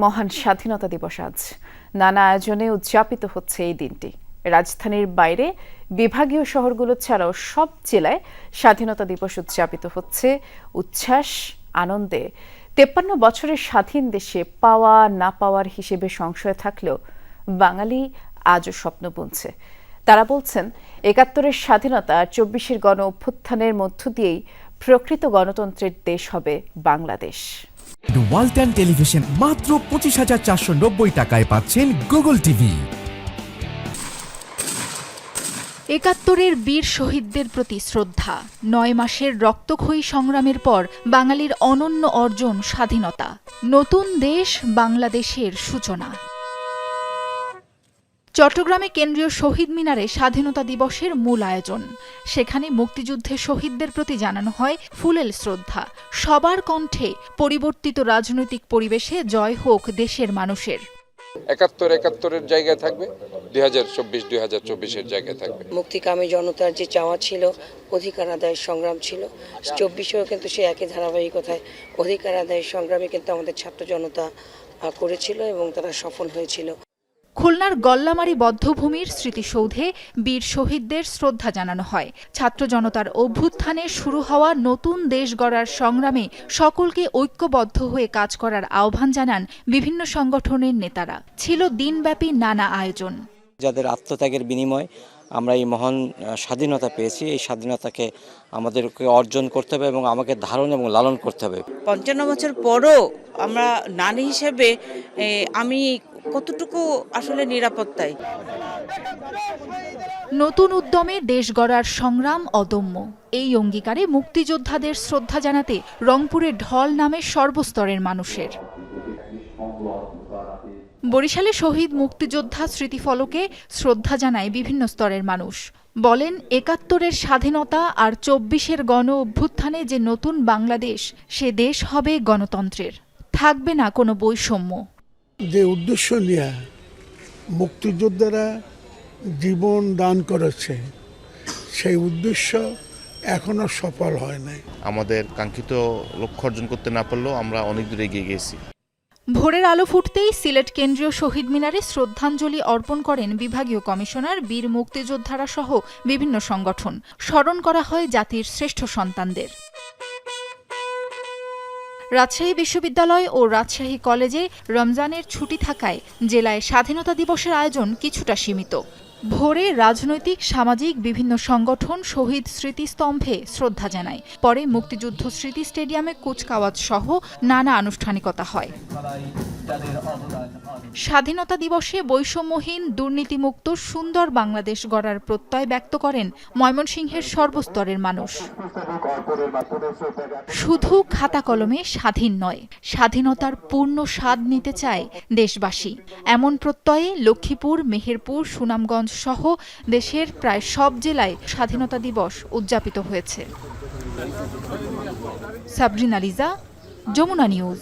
মহান স্বাধীনতা দিবস আজ নানা আয়োজনে উদযাপিত হচ্ছে এই দিনটি। রাজধানীর বাইরে বিভাগীয় শহরগুলো ছাড়াও সব জেলায় স্বাধীনতা দিবস উদযাপিত হচ্ছে উচ্ছ্বাস আনন্দে। ৫৩ বছরের স্বাধীন দেশে পাওয়া না পাওয়ার হিসেবে সংশয় থাকলেও বাঙালি আজও স্বপ্ন বুনছে। তারা বলছেন ৭১-এর স্বাধীনতা ২৪-এর গণ অভ্যুত্থানের মধ্য দিয়েই প্রকৃত গণতন্ত্রের দেশ হবে বাংলাদেশ। ওয়ালটন টেলিভিশন মাত্র ২৫,৪৯০ টাকায় পাচ্ছেন গুগল টিভি। ৭১-এর বীর শহীদদের প্রতি শ্রদ্ধা। ৯ মাসের রক্তক্ষয়ী সংগ্রামের পর বাঙালির অনন্য অর্জন স্বাধীনতা। নতুন দেশ বাংলাদেশের সূচনা। চট্টগ্রামে কেন্দ্রীয় শহীদ মিনারে স্বাধীনতা দিবসের মূল আয়োজন। সেখানে মুক্তিযুদ্ধে শহীদদের প্রতি জানানো হয় ফুলেল শ্রদ্ধা। সবার কণ্ঠে পরিবর্তিত রাজনৈতিক পরিবেশে জয় হোক দেশের মানুষের। ৭১-৭১-এর জায়গায় থাকবে, ২০২০-২০২৪-এর জায়গায় থাকবে। মুক্তিকামী জনতার যে চাওয়া ছিল, অধিকার আদায়ের সংগ্রাম ছিল, ২৪-এও কিন্তু সেই একই ধারাবাহিকতায় অধিকার আদায়ের সংগ্রামে কিন্তু আমাদের ছাত্র জনতা করেছিল এবং তারা সফল হয়েছিল। খুলনার গল্লামারী বধ্যভূমির স্মৃতিসৌধে বীর শহীদদের শ্রদ্ধা জানানো হয়। ছাত্র জনতার অভ্যুত্থানে শুরু হওয়া নতুন দেশ গড়ার সংগ্রামে সকলকে ঐক্যবদ্ধ হয়ে কাজ করার আহ্বান জানান বিভিন্ন সংগঠনের নেতারা। ছিল দিনব্যাপী নানা আয়োজন। যাদের আত্মত্যাগের বিনিময় আমরা এই মহান স্বাধীনতা পেয়েছি, এই স্বাধীনতাকে আমাদেরকে অর্জন করতে হবে এবং আমাকে ধারণ এবং লালন করতে হবে। ৫৫ বছর পরও আমরা নারী হিসেবে আমি কতটুকু আসলে নিরাপত্তায়। নতুন উদ্যমে দেশ গড়ার সংগ্রাম অদম্য। এই অঙ্গীকারে মুক্তিযোদ্ধাদের শ্রদ্ধা জানাতে রংপুরে ঢল নামে সর্বস্তরের মানুষের। বরিশালে শহীদ মুক্তিযোদ্ধা স্মৃতিফলকে শ্রদ্ধা জানায় বিভিন্ন স্তরের মানুষ। বলেন ৭১-এর স্বাধীনতা আর ২৪-এর গণ অভ্যুত্থানে যে নতুন বাংলাদেশ, সে দেশ হবে গণতন্ত্রের, থাকবে না কোনো বৈষম্য। যে উদ্দেশ্য নিয়ে মুক্তিযোদ্ধারা জীবন দান করেছে, সেই উদ্দেশ্য এখনো সফল হয় নাই। আমাদের কাঙ্ক্ষিত লক্ষ্য অর্জন করতে না পারলেও আমরা অনেক দূরে এগিয়ে গেছি। ভোরের আলো ফুটতেই সিলেট কেন্দ্রীয় শহীদ মিনারে শ্রদ্ধাঞ্জলি অর্পণ করেন বিভাগীয় কমিশনার, বীর মুক্তিযোদ্ধারা সহ বিভিন্ন সংগঠন। স্মরণ করা হয় জাতির শ্রেষ্ঠ সন্তানদের। রাজশাহী বিশ্ববিদ্যালয় ও রাজশাহী কলেজে রমজানের ছুটি থাকায় জেলায় স্বাধীনতা দিবসের আয়োজন কিছুটা সীমিত। ভোরে রাজনৈতিক সামাজিক বিভিন্ন সংগঠন শহীদ স্মৃতিস্তম্ভে শ্রদ্ধা জানায়। পরে মুক্তিযুদ্ধ স্মৃতি স্টেডিয়ামে কুচকাওয়াজ সহ নানা আনুষ্ঠানিকতা হয়। স্বাধীনতা দিবসে বৈষম্যহীন, দুর্নীতিমুক্ত সুন্দর বাংলাদেশ গড়ার প্রত্যয় ব্যক্ত করেন ময়মনসিংহের সর্বস্তরের মানুষ। শুধু খাতা কলমে স্বাধীন নয়, স্বাধীনতার পূর্ণ স্বাদ নিতে চায় দেশবাসী। এমন প্রত্যয়ে লক্ষ্মীপুর, মেহেরপুর, সুনামগঞ্জ সহ দেশের প্রায় সব জেলায় স্বাধীনতা দিবস উদযাপিত হয়েছে। সাবরিনা লিজা, যমুনা নিউজ।